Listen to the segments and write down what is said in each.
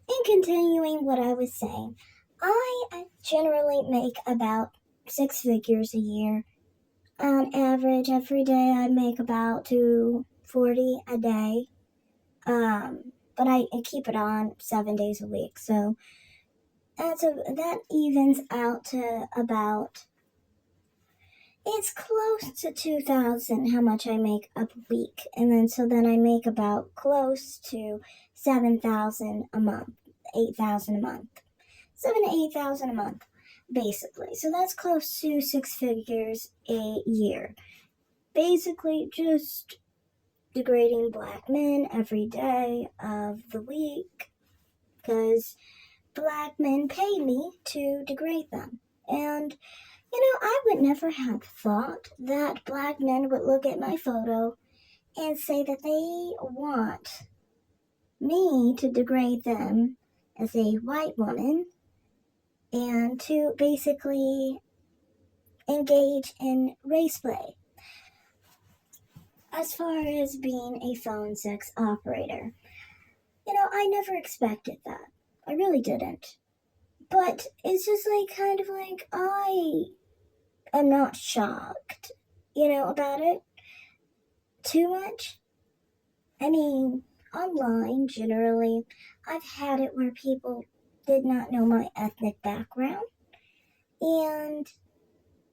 In continuing what I was saying, I generally make about 6 figures a year. On average, every day I make about 240 a day. But I keep it on 7 days a week, so that evens out to about, it's close to 2,000 how much I make a week, and then I make about close to 7,000 a month, 8,000 a month, 7 to 8,000 a month, basically. So that's close to 6 figures a year. Basically, just degrading black men every day of the week because black men pay me to degrade them. And, I would never have thought that black men would look at my photo and say that they want me to degrade them as a white woman and to basically engage in race play. As far as being a phone sex operator, I never expected that. I really didn't. But it's just kind of like, I am not shocked, about it too much. I mean, online, generally, I've had it where people did not know my ethnic background. And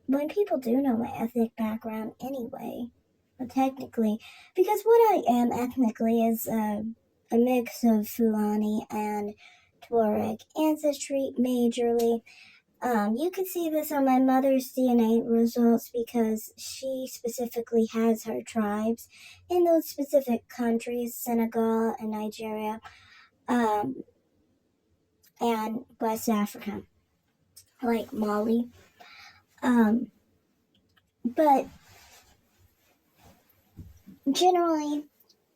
when people do know my ethnic background anyway, well, technically, because what I am ethnically is a mix of Fulani and Tuareg ancestry, majorly. You can see this on my mother's DNA results because she specifically has her tribes in those specific countries, Senegal and Nigeria, and West Africa, like Mali. But generally,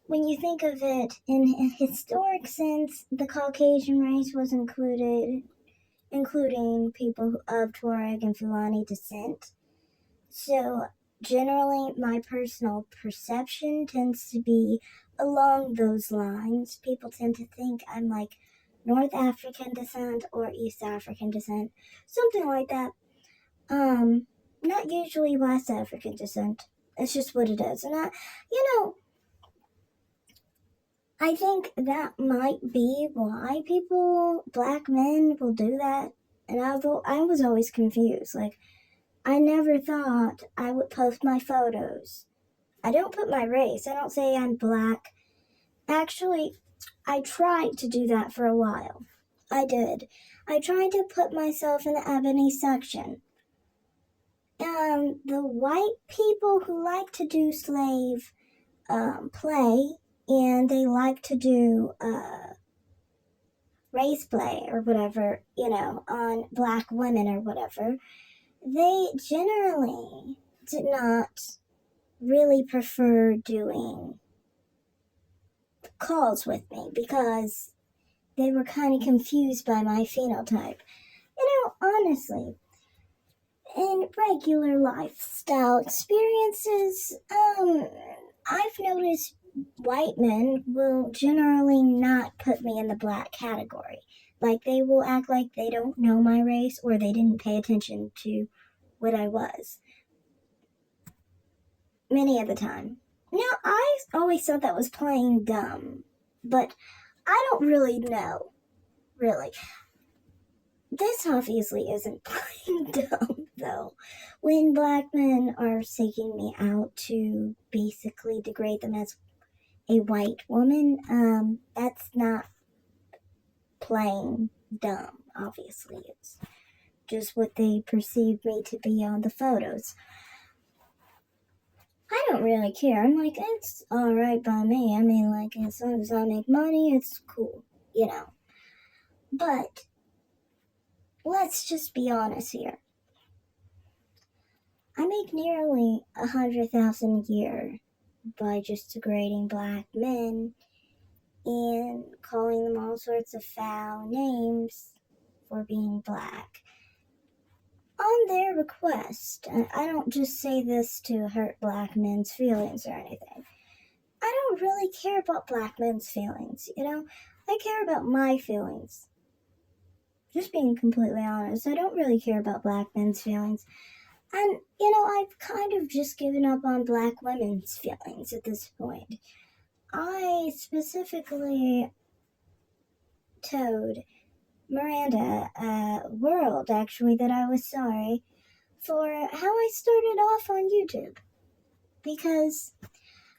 when you think of it in a historic sense, the Caucasian race was including people of Tuareg and Fulani descent. So, generally, my personal perception tends to be along those lines. People tend to think I'm like North African descent or East African descent, something like that. Not usually West African descent. It's just what it is. And I think that might be why black men will do that. And I was always confused. Like, I never thought I would post my photos. I don't put my race. I don't say I'm black. Actually, I tried to do that for a while. I did. I tried to put myself in the ebony section. And the white people who like to do slave play, and they like to do race play or whatever, on black women or whatever, they generally did not really prefer doing calls with me because they were kind of confused by my phenotype. Honestly, in regular lifestyle experiences, I've noticed white men will generally not put me in the black category. Like, they will act like they don't know my race or they didn't pay attention to what I was. Many of the time. Now, I always thought that was playing dumb, but I don't really know. Really. This obviously isn't playing dumb, though. When black men are seeking me out to basically degrade them as a white woman, that's not playing dumb, obviously. It's just what they perceive me to be on the photos. I don't really care. I'm like, it's alright by me. I mean, like, as long as I make money, it's cool, But let's just be honest here. I make nearly 100,000 a year by just degrading black men and calling them all sorts of foul names for being black. On their request, I don't just say this to hurt black men's feelings or anything. I don't really care about black men's feelings, I care about my feelings. Just being completely honest, I don't really care about black men's feelings. And, I've kind of just given up on black women's feelings at this point. I specifically told Miranda, World, actually, that I was sorry for how I started off on YouTube. Because,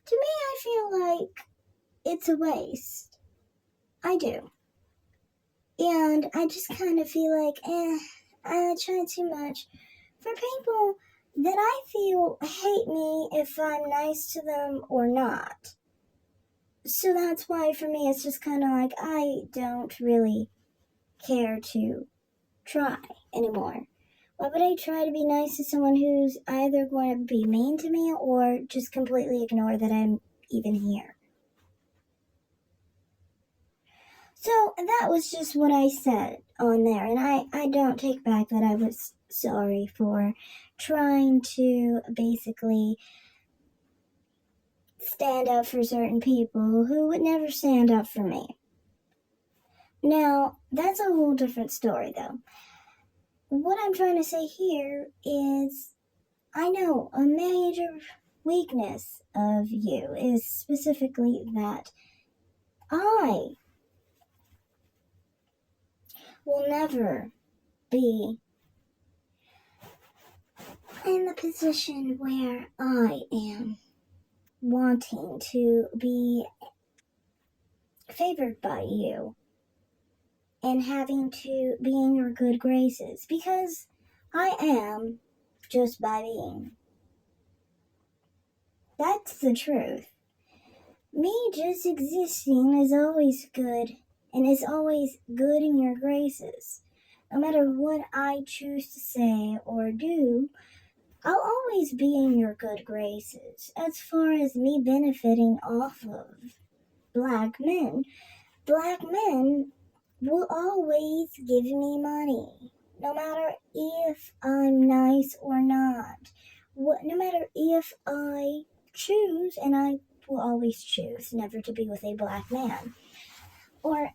to me, I feel like it's a waste. I do. And I just kind of feel like, I try too much for people that I feel hate me if I'm nice to them or not. So that's why for me it's just kind of like I don't really care to try anymore. Why would I try to be nice to someone who's either going to be mean to me or just completely ignore that I'm even here? So that was just what I said on there, and I don't take back that I was sorry for trying to basically stand up for certain people who would never stand up for me. Now, that's a whole different story, though. What I'm trying to say here is I know a major weakness of you is specifically that I will never be in the position where I am wanting to be favored by you and having to be in your good graces because I am just by being. That's the truth. Me just existing is always good and is always good in your graces. No matter what I choose to say or do, I'll always be in your good graces. As far as me benefiting off of black men will always give me money. No matter if I'm nice or not. No matter if I choose, and I will always choose never to be with a black man. Or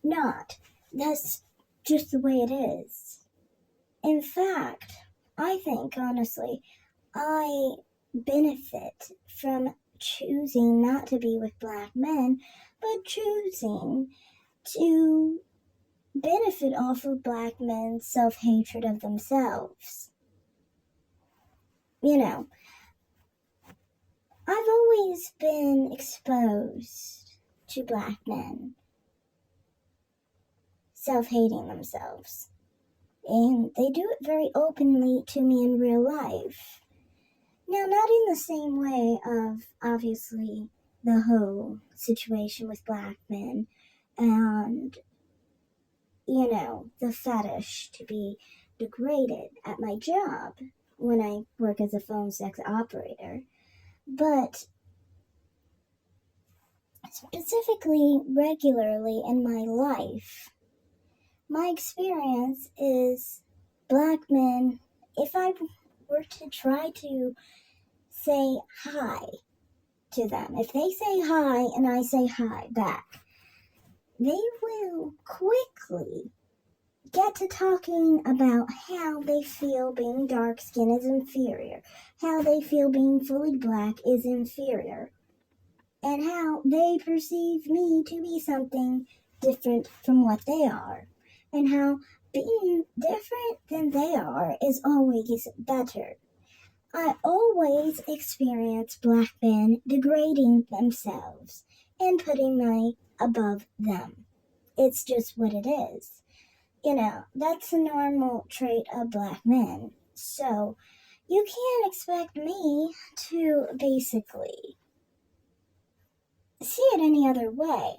not. That's just the way it is. In fact, I think, honestly, I benefit from choosing not to be with black men, but choosing to benefit off of black men's self-hatred of themselves. I've always been exposed to black men self-hating themselves. And they do it very openly to me in real life. Now, not in the same way of, obviously, the whole situation with black men and, the fetish to be degraded at my job when I work as a phone sex operator. But specifically, regularly in my life, my experience is black men, if I were to try to say hi to them, if they say hi and I say hi back, they will quickly get to talking about how they feel being dark-skinned is inferior, how they feel being fully black is inferior, and how they perceive me to be something different from what they are, and how being different than they are is always better. I always experience black men degrading themselves and putting me above them. It's just what it is. That's a normal trait of black men. So, you can't expect me to basically see it any other way.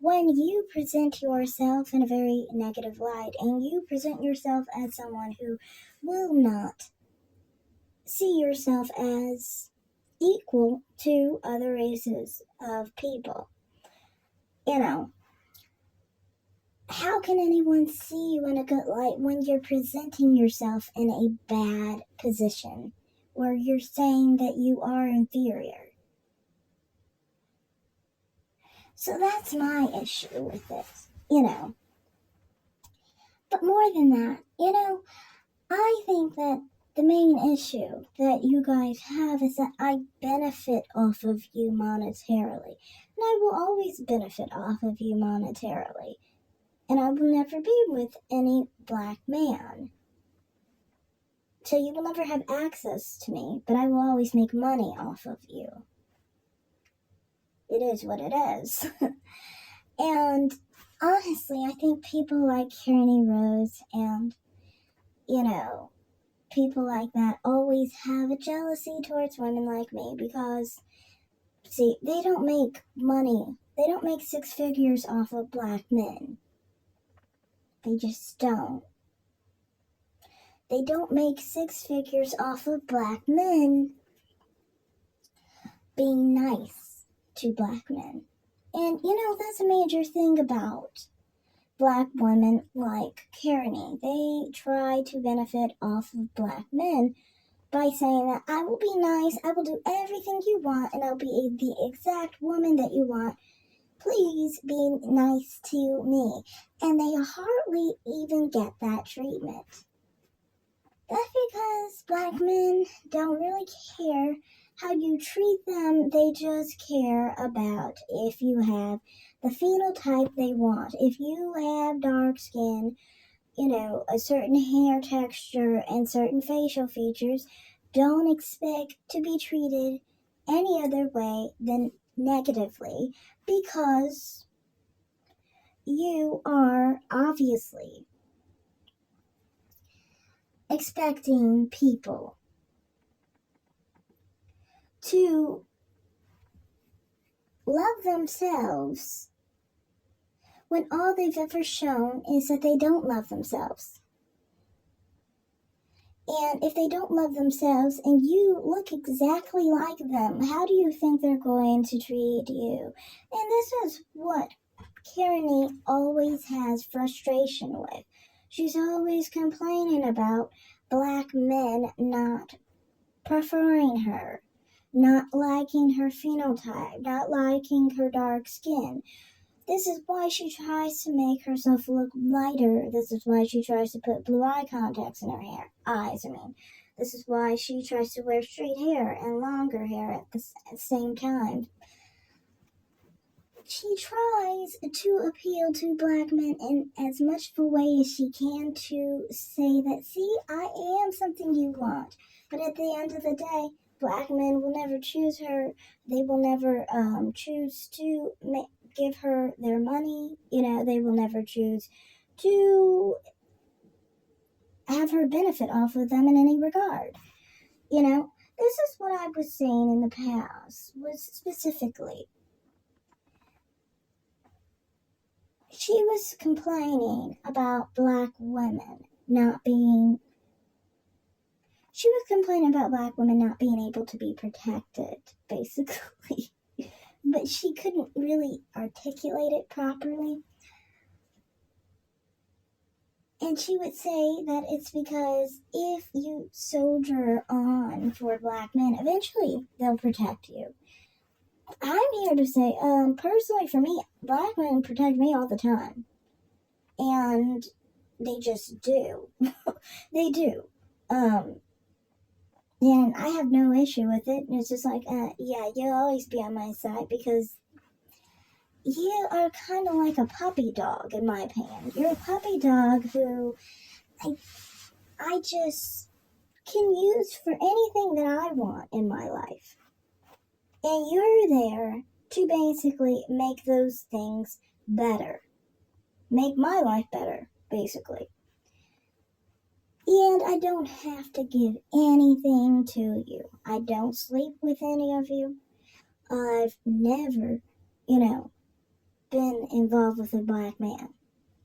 When you present yourself in a very negative light and you present yourself as someone who will not see yourself as equal to other races of people, how can anyone see you in a good light when you're presenting yourself in a bad position where you're saying that you are inferior? So that's my issue with this. But more than that, I think that the main issue that you guys have is that I benefit off of you monetarily. And I will always benefit off of you monetarily. And I will never be with any black man. So you will never have access to me, but I will always make money off of you. It is what it is. And honestly, I think people like Kearney Rose and, people like that always have a jealousy towards women like me because, see, they don't make money. They don't make six figures off of black men. They just don't. They don't make six figures off of black men being nice to black men. And, that's a major thing about black women like Kearney. They try to benefit off of black men by saying that I will be nice, I will do everything you want, and I'll be the exact woman that you want. Please be nice to me. And they hardly even get that treatment. That's because black men don't really care how you treat them. They just care about if you have the phenotype they want. If you have dark skin, a certain hair texture and certain facial features, don't expect to be treated any other way than negatively because you are obviously expecting people to love themselves when all they've ever shown is that they don't love themselves. And if they don't love themselves and you look exactly like them, how do you think they're going to treat you? And this is what Kearney always has frustration with. She's always complaining about black men not preferring her, not liking her phenotype, not liking her dark skin. This is why she tries to make herself look lighter. This is why she tries to put blue eye contacts in her eyes. This is why she tries to wear straight hair and longer hair at the same time. She tries to appeal to black men in as much of a way as she can to say that, see, I am something you want. But at the end of the day, black men will never choose her. They will never choose to give her their money. They will never choose to have her benefit off of them in any regard. This is what I was saying in the past, was specifically, she was complaining about black women not being able to be protected, basically. But she couldn't really articulate it properly. And she would say that it's because if you soldier on for black men, eventually they'll protect you. I'm here to say, personally for me, black men protect me all the time. And they just do. They do. And I have no issue with it. And it's just like, yeah, you'll always be on my side because you are kind of like a puppy dog, in my opinion. You're a puppy dog who I just can use for anything that I want in my life. And you're there to basically make those things better. Make my life better, basically. And I don't have to give anything to you. I don't sleep with any of you. I've never, been involved with a black man.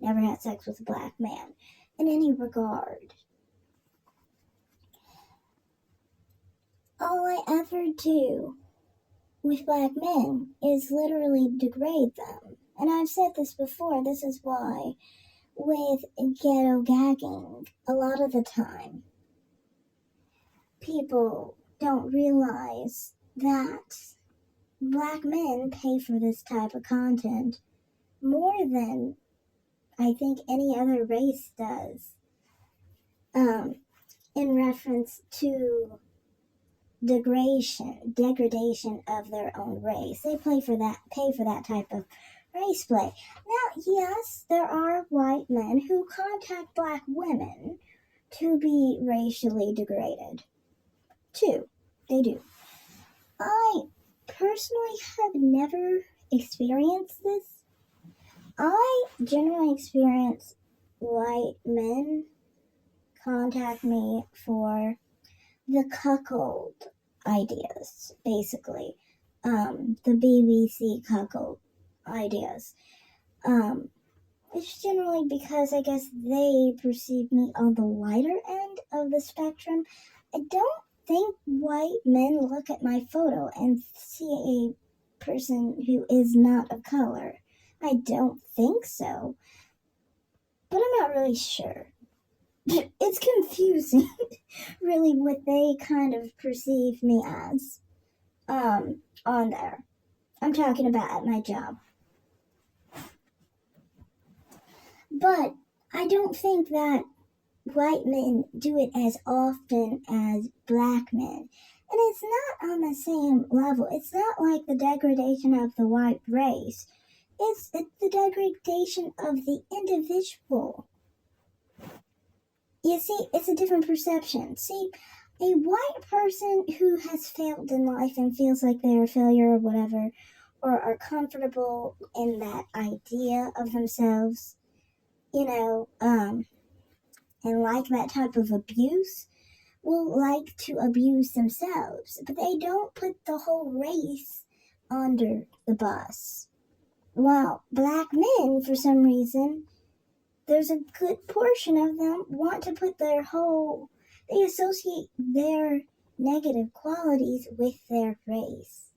Never had sex with a black man in any regard. All I ever do with black men is literally degrade them. And I've said this before, this is why with ghetto gagging, a lot of the time, people don't realize that black men pay for this type of content more than I think any other race does. In reference to degradation of their own race. They pay for that type of race play. Now, yes, there are white men who contact black women to be racially degraded. Too. They do. I personally have never experienced this. I generally experience white men contact me for the cuckold ideas, basically. The BBC cuckold ideas. It's generally because I guess they perceive me on the lighter end of the spectrum. I don't think white men look at my photo and see a person who is not of color. I don't think so. But I'm not really sure. It's confusing, really, what they kind of perceive me as, on there. I'm talking about at my job. But I don't think that white men do it as often as black men. And it's not on the same level. It's not like the degradation of the white race. It's the degradation of the individual. You see, it's a different perception. See, a white person who has failed in life and feels like they're a failure or whatever, or are comfortable in that idea of themselves, and like that type of abuse, will like to abuse themselves. But they don't put the whole race under the bus. While black men, for some reason, there's a good portion of them want to put they associate their negative qualities with their race.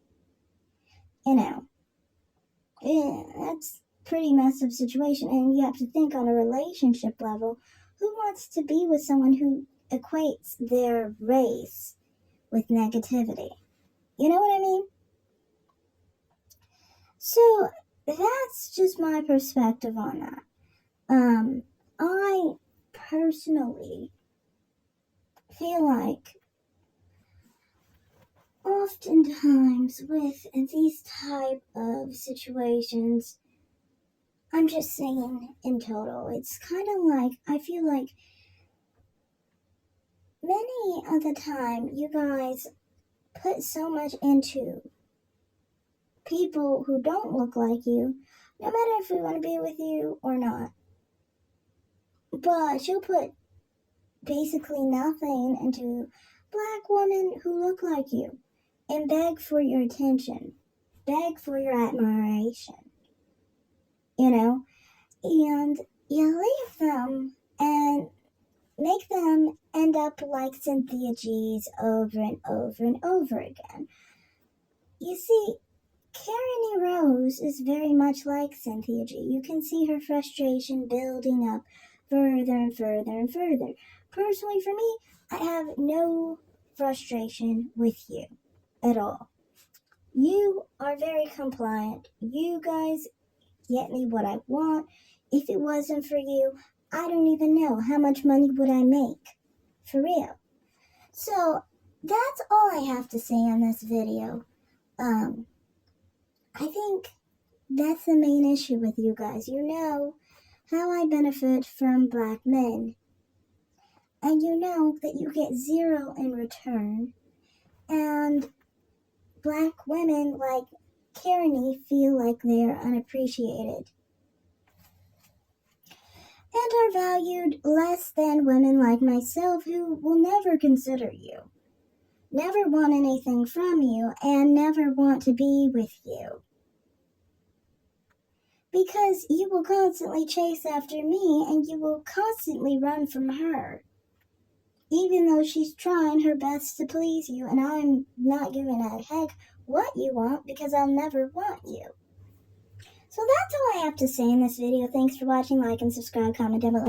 That's a pretty messed up situation, and you have to think on a relationship level, who wants to be with someone who equates their race with negativity? You know what I mean? So, that's just my perspective on that. I personally feel like oftentimes with these type of situations, I'm just saying in total, it's kind of like, I feel like many of the time you guys put so much into people who don't look like you, no matter if we want to be with you or not. But you'll put basically nothing into black women who look like you and beg for your attention, beg for your admiration, and you leave them and make them end up like Cynthia G's over and over and over again. You see, Karen Rose is very much like Cynthia G. You can see her frustration building up further and further and further. Personally, for me, I have no frustration with you at all. You are very compliant. You guys get me what I want. If it wasn't for you, I don't even know how much money would I make. For real. So, that's all I have to say on this video. I think that's the main issue with you guys. You know how I benefit from black men. And you know that you get zero in return. And black women like Karen feel like they are unappreciated. And are valued less than women like myself who will never consider you, never want anything from you, and never want to be with you. Because you will constantly chase after me and you will constantly run from her. Even though she's trying her best to please you, and I'm not giving a heck what you want because I'll never want you. So that's all I have to say in this video. Thanks for watching. Like and subscribe, comment down below.